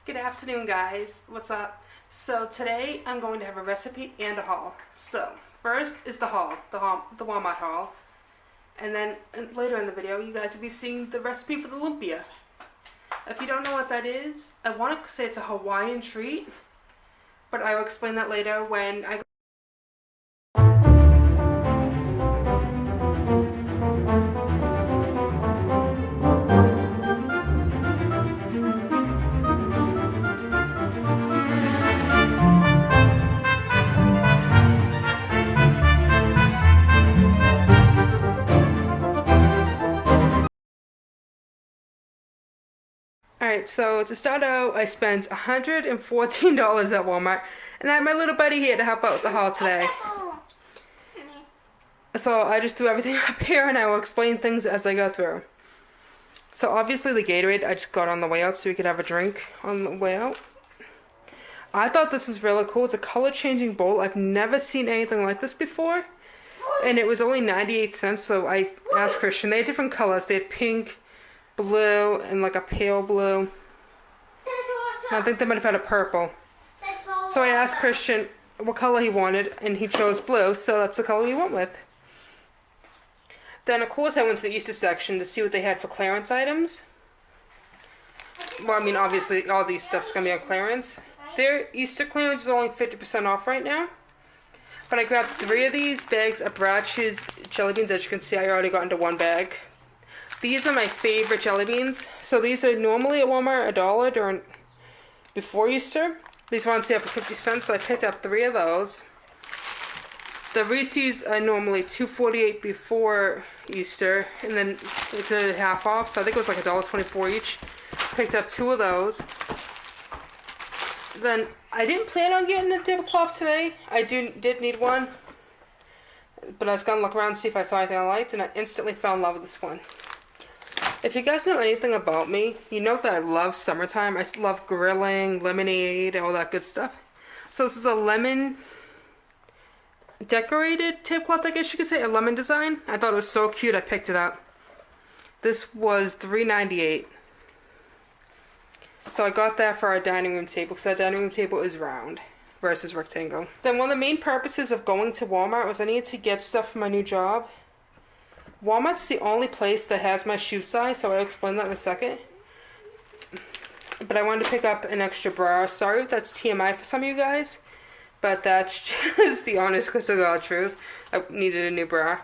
Good afternoon, guys. What's up? So today I'm going to have a recipe and a haul. So first is the Wal-Mart haul, and then later in the video you guys will be seeing the recipe for the lumpia. If you don't know what that is, I want to say it's a Hawaiian treat, but I will explain that later when I. Alright, so to start out, I spent $114 at Walmart, and I had my little buddy here to help out with the haul today. So I just threw everything up here, and I will explain things as I go through. So obviously the Gatorade, I just got on the way out so we could have a drink on the way out. I thought this was really cool. It's a color-changing bowl. I've never seen anything like this before, and it was only 98 cents, so I asked Christian. They had different colors. They had pink, blue, and like a pale blue. I think they might have had a purple. So I asked Christian what color he wanted, and he chose blue, so that's the color we went with. Then of course I went to the Easter section to see what they had for clearance items. Well, I mean obviously all these stuff's gonna be on clearance. Their Easter clearance is only 50% off right now. But I grabbed 3 of these bags of Bratsch's jelly beans. As you can see, I already got into 1 bag. These are my favorite jelly beans. So these are normally at Walmart $1 before Easter. These were on sale for 50 cents, so I picked up 3 of those. The Reese's are normally $2.48 before Easter, and then it's a half off, so I think it was like $1.24 each. Picked up 2 of those. Then I didn't plan on getting a tablecloth today. I did need one, but I was gonna look around and see if I saw anything I liked, and I instantly fell in love with this one. If you guys know anything about me, you know that I love summertime. I love grilling, lemonade, all that good stuff. So this is a lemon decorated tablecloth, I guess you could say, a lemon design. I thought it was so cute, I picked it up. This was $3.98. So I got that for our dining room table, because our dining room table is round versus rectangle. Then one of the main purposes of going to Walmart was I needed to get stuff for my new job. Walmart's the only place that has my shoe size, so I'll explain that in a second. But I wanted to pick up an extra bra. Sorry if that's TMI for some of you guys, but that's just the honest to God truth. I needed a new bra.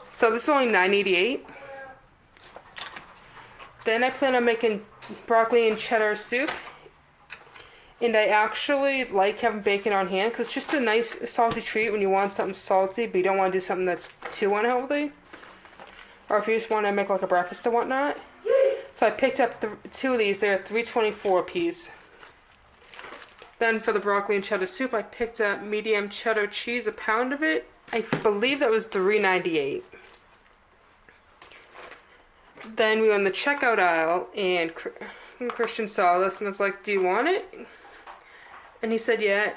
So this is only $9.88. Then I plan on making broccoli and cheddar soup. And I actually like having bacon on hand because it's just a nice salty treat when you want something salty, but you don't want to do something that's too unhealthy. Or if you just want to make like a breakfast or whatnot. So I picked up 2 of these. They're $3.24 a piece. Then for the broccoli and cheddar soup, I picked up medium cheddar cheese, a pound of it. I believe that was $3.98. Then we were in the checkout aisle, and Christian saw this and was like, "Do you want it?" And he said, "Yeah."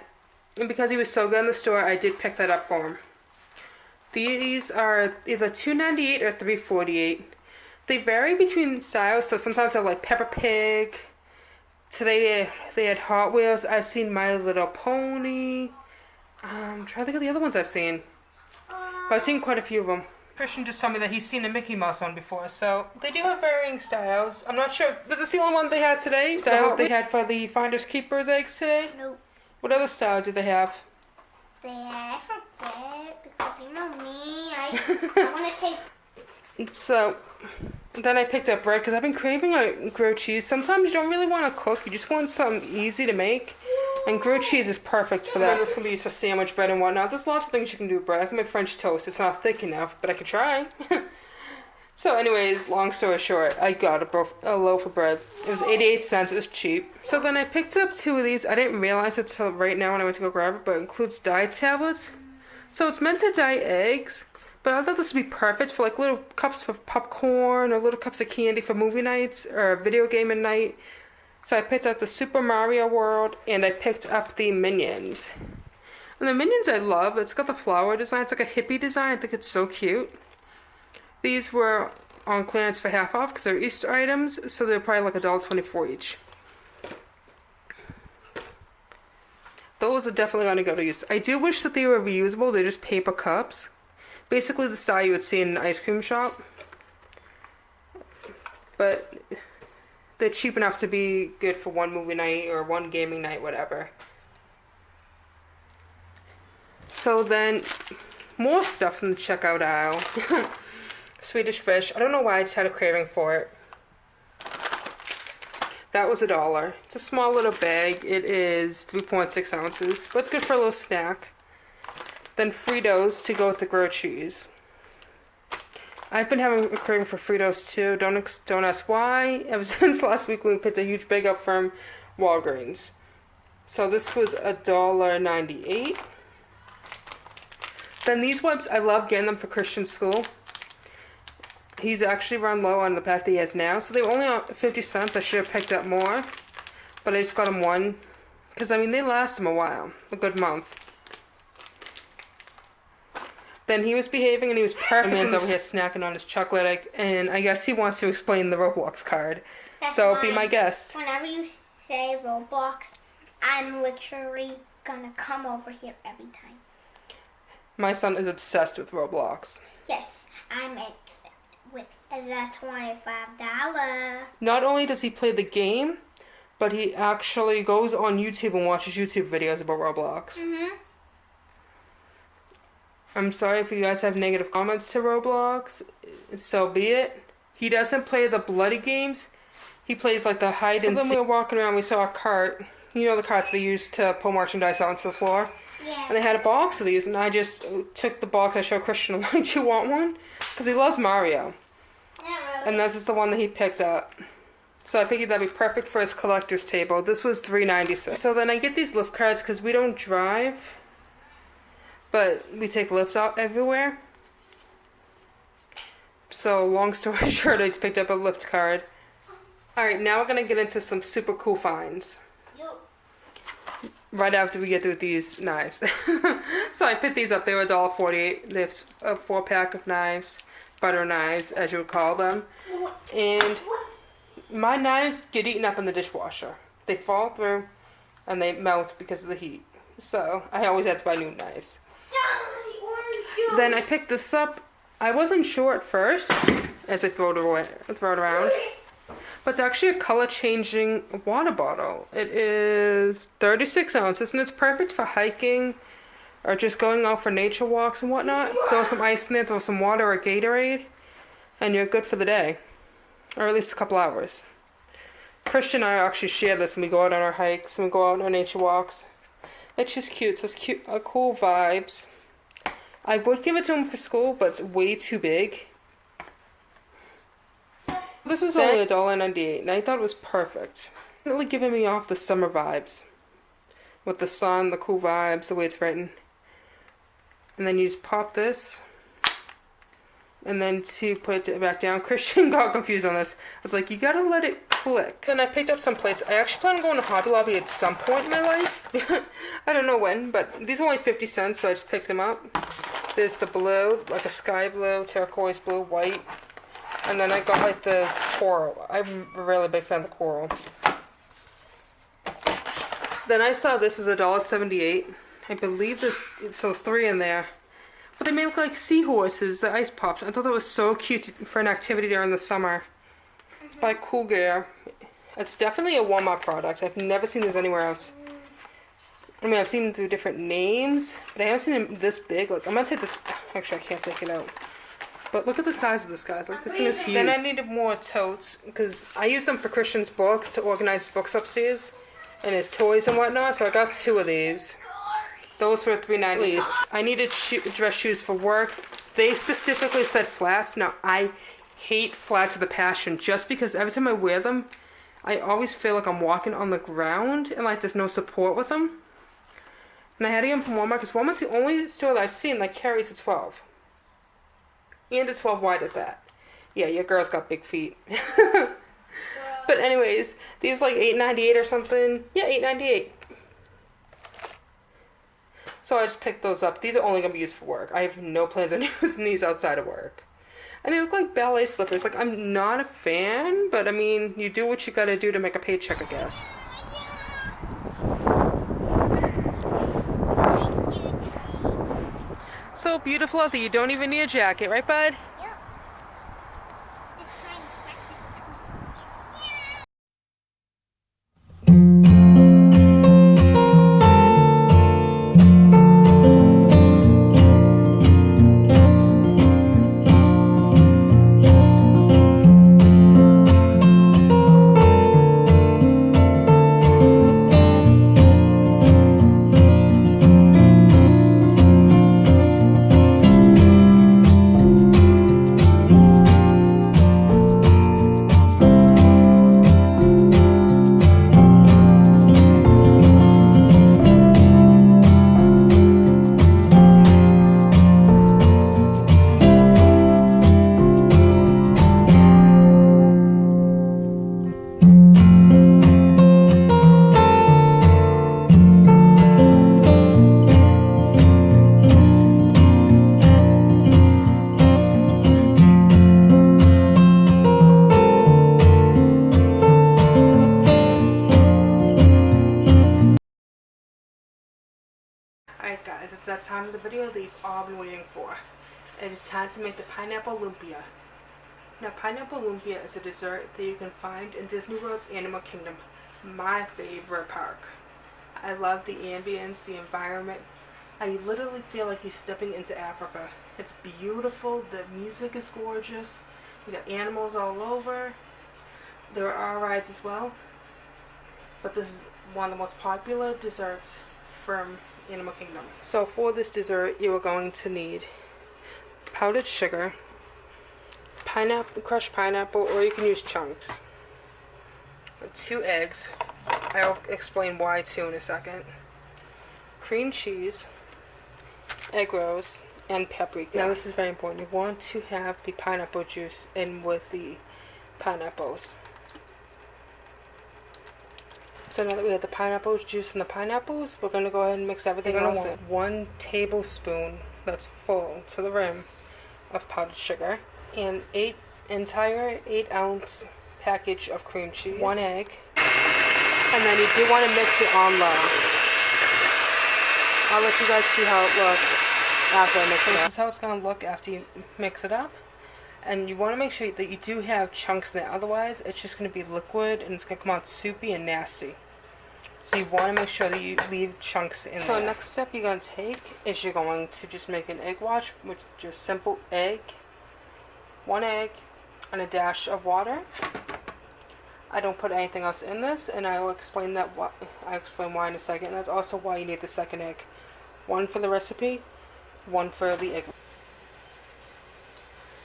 And because he was so good in the store, I did pick that up for him. These are either $2.98 or $3.48. They vary between styles, so sometimes they're like Peppa Pig. Today they had Hot Wheels. I've seen My Little Pony. I'm trying to think of the other ones I've seen. But I've seen quite a few of them. Christian just told me that he's seen a Mickey Mouse one before, so they do have varying styles. I'm not sure. Was this the only one they had today? Style they had for the Finders Keepers eggs today? Nope. What other style did they have? I forget, because you know me, I want to take... So, then I picked up bread, because I've been craving a grilled cheese. Sometimes you don't really want to cook, you just want something easy to make. And grilled cheese is perfect for that. And this can be used for sandwich bread and whatnot. There's lots of things you can do with bread. I can make French toast. It's not thick enough, but I could try. So anyways, long story short, I got a loaf of bread. It was 88 cents. It was cheap. So then I picked up 2 of these. I didn't realize it till right now when I went to go grab it, but it includes dye tablets. So it's meant to dye eggs, but I thought this would be perfect for like little cups of popcorn or little cups of candy for movie nights or a video game at night. So I picked up the Super Mario World, and I picked up the Minions. And the Minions I love. It's got the flower design. It's like a hippie design. I think it's so cute. These were on clearance for half off because they're Easter items, so they're probably like $1.24 each. Those are definitely going to go to use. I do wish that they were reusable. They're just paper cups. Basically the style you would see in an ice cream shop. But they're cheap enough to be good for one movie night or one gaming night, whatever. So then, more stuff from the checkout aisle. Swedish fish. I don't know why I just had a craving for it. That was $1. It's a small little bag. It is 3.6 ounces, but it's good for a little snack. Then Fritos to go with the grilled cheese. I've been having a craving for Fritos too. Don't ask why. Ever since last week when we picked a huge bag up from Walgreens. So this was $1.98. Then these wipes, I love getting them for Christian school. He's actually run low on the pack that he has now. So they were only 50 cents. I should have picked up more. But I just got him one. Because, I mean, they last him a while. A good month. Then he was behaving and he was perfect. Man's over here snacking on his chocolate. And I guess he wants to explain the Roblox card. That's so why be my guest. Whenever you say Roblox, I'm literally gonna come over here every time. My son is obsessed with Roblox. Yes, I'm obsessed with the $25. Not only does he play the game, but he actually goes on YouTube and watches YouTube videos about Roblox. Mm-hmm. I'm sorry if you guys have negative comments to Roblox. So be it. He doesn't play the bloody games. He plays like the hide and seek. So when we were walking around, we saw a cart. You know the carts they use to pull merchandise out onto the floor? Yeah. And they had a box of these, and I just took the box. I showed Christian, why do you want one? Because he loves Mario. Not really. And this is the one that he picked up. So I figured that'd be perfect for his collector's table. This was $3.96. So then I get these Lyft cards because we don't drive. But we take Lyft out everywhere. So long story short, I just picked up a Lyft card. Alright, now we're going to get into some super cool finds. Right after we get through these knives. So I picked these up. They were $1.48. They have a 4-pack of knives. Butter knives, as you would call them. And my knives get eaten up in the dishwasher. They fall through and they melt because of the heat. So I always had to buy new knives. Then I picked this up. I wasn't sure at first as I throw it around. But it's actually a color-changing water bottle. It is 36 ounces, and it's perfect for hiking or just going out for nature walks and whatnot. Throw some ice in there, throw some water or Gatorade, and you're good for the day. Or at least a couple hours. Christian and I actually share this when we go out on our hikes and we go out on our nature walks. It's just cute. It says cool vibes. I would give it to him for school, but it's way too big. This was only $1.98, and I thought it was perfect. Really giving me off the summer vibes. With the sun, the cool vibes, the way it's written. And then you just pop this. And then to put it back down. Christian got confused on this. I was like, you gotta let it click. Then I picked up some plates. I actually plan on going to Hobby Lobby at some point in my life. I don't know when, but these are only 50 cents, so I just picked them up. There's the blue, like a sky blue, turquoise blue, white. And then I got like this coral. I'm a really big fan of the coral. Then I saw this is $1.78. I believe this, so it's 3 in there. But they made look like seahorses, the ice pops. I thought that was so cute for an activity during the summer. It's by Cool Gear. It's definitely a Wal-Mart product. I've never seen this anywhere else. I mean, I've seen them through different names, but I haven't seen them this big. Like, I'm gonna take this. Actually, I can't take it out. But look at the size of this, guys. Like, this thing is huge. Then I needed more totes, because I use them for Christian's books, to organize his books upstairs, and his toys and whatnot, so I got 2 of these. Those were $3.90. I needed dress shoes for work. They specifically said flats. Now, I hate flats with a passion, just because every time I wear them, I always feel like I'm walking on the ground, and like there's no support with them. And I had to get them from Walmart, because Walmart's the only store that I've seen that carries a 12. And a 12 wide at that. Yeah, your girl's got big feet. But anyways, these are like $8.98 or something. Yeah, $8.98. So I just picked those up. These are only going to be used for work. I have no plans on using these outside of work. And they look like ballet slippers. Like, I'm not a fan, but I mean, you do what you gotta do to make a paycheck, I guess. so beautiful out there. You don't even need a jacket, right, bud? Yep. Alright guys, it's that time of the video that you've all been waiting for. It is time to make the pineapple lumpia. Now pineapple lumpia is a dessert that you can find in Disney World's Animal Kingdom, my favorite park. I love the ambience, the environment. I literally feel like you're stepping into Africa. It's beautiful, the music is gorgeous, you got animals all over. There are rides as well, but this is one of the most popular desserts from Animal Kingdom. So for this dessert, you are going to need powdered sugar, pineapple, crushed pineapple, or you can use chunks, 2 eggs, I'll explain why 2 in a second, cream cheese, egg rolls, and paprika. Now this is very important. You want to have the pineapple juice in with the pineapples. So now that we have the pineapple juice and the pineapples, we're going to go ahead and mix everything else in. 1 tablespoon that's full to the rim of powdered sugar, and 8 ounce package of cream cheese, 1 egg, and then you do want to mix it on low. I'll let you guys see how it looks after I mix it up. This is how it's going to look after you mix it up. And you want to make sure that you do have chunks in it, otherwise it's just going to be liquid and it's going to come out soupy and nasty. So you want to make sure that you leave chunks in there. So the next step you're going to take is you're going to just make an egg wash, which is just simple egg, 1 egg, and a dash of water. I don't put anything else in this, and I'll explain why in a second. And that's also why you need the second egg. 1 for the recipe, 1 for the egg.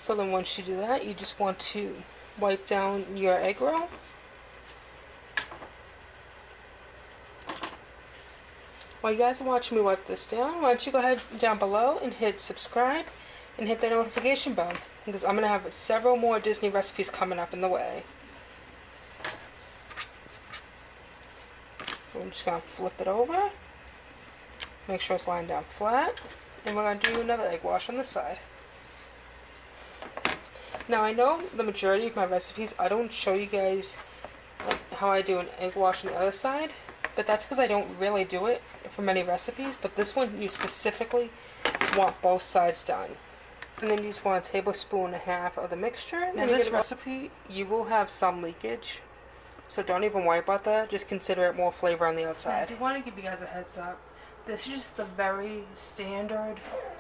So then once you do that, you just want to wipe down your egg roll. While you guys are watching me wipe this down, why don't you go ahead down below and hit subscribe and hit that notification bell, because I'm going to have several more Disney recipes coming up in the way. So I'm just going to flip it over, make sure it's lying down flat, and we're going to do another egg wash on this side. Now I know the majority of my recipes, I don't show you guys how I do an egg wash on the other side, but that's because I don't really do it for many recipes, but this one you specifically want both sides done. And then you just want 1.5 tablespoons of the mixture. Now in this recipe, you will have some leakage, so don't even worry about that, just consider it more flavor on the outside. I do want to give you guys a heads up, this is just the very standard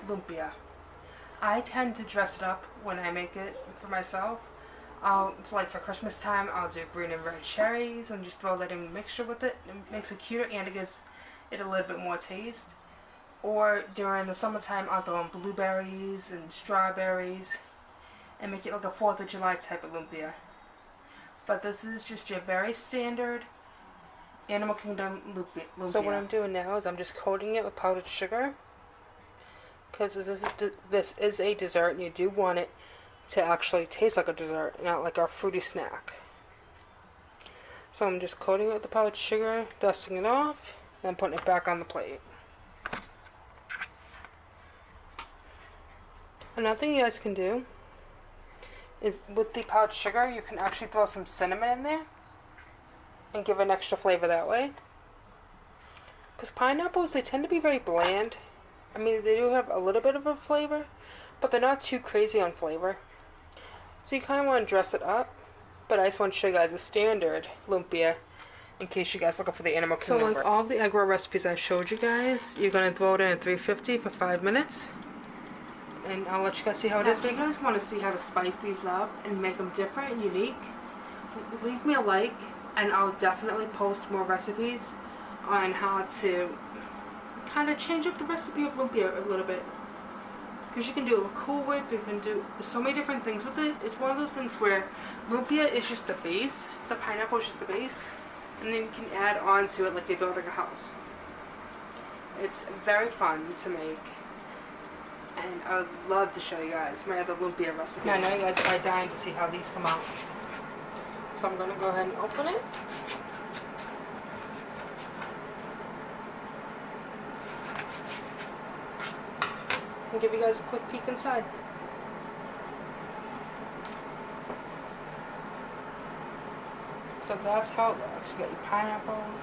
lumpia. I tend to dress it up when I make it for myself. Like for Christmas time, I'll do green and red cherries and just throw that in mixture with it. It makes it cuter and it gives it a little bit more taste. Or during the summertime, I'll throw in blueberries and strawberries and make it like a 4th of July type of lumpia. But this is just your very standard Animal Kingdom lumpia. So what I'm doing now is I'm just coating it with powdered sugar, because this is a dessert and you do want it to actually taste like a dessert, not like a fruity snack. So I'm just coating it with the powdered sugar, dusting it off, then putting it back on the plate. Another thing you guys can do is with the powdered sugar, you can actually throw some cinnamon in there and give an extra flavor that way. Because pineapples, they tend to be very bland I mean, they do have a little bit of a flavor, but they're not too crazy on flavor. So you kind of want to dress it up. But I just want to show you guys the standard lumpia in case you guys looking for the animal kingdom. So like all the egg roll recipes I showed you guys, you're going to throw it in at 350 for 5 minutes. And I'll let you guys see how it is. If you guys want to see how to spice these up and make them different and unique, leave me a like and I'll definitely post more recipes on how to kind of change up the recipe of lumpia a little bit. Because you can do a Cool Whip, you can do so many different things with it. It's one of those things where lumpia is just the base, the pineapple is just the base, and then you can add on to it like you're building a house. It's very fun to make, and I would love to show you guys my other lumpia recipes. I know you guys are probably dying to see how these come out. So I'm going to go ahead and open it. And give you guys a quick peek inside. So that's how it looks. You got your pineapples.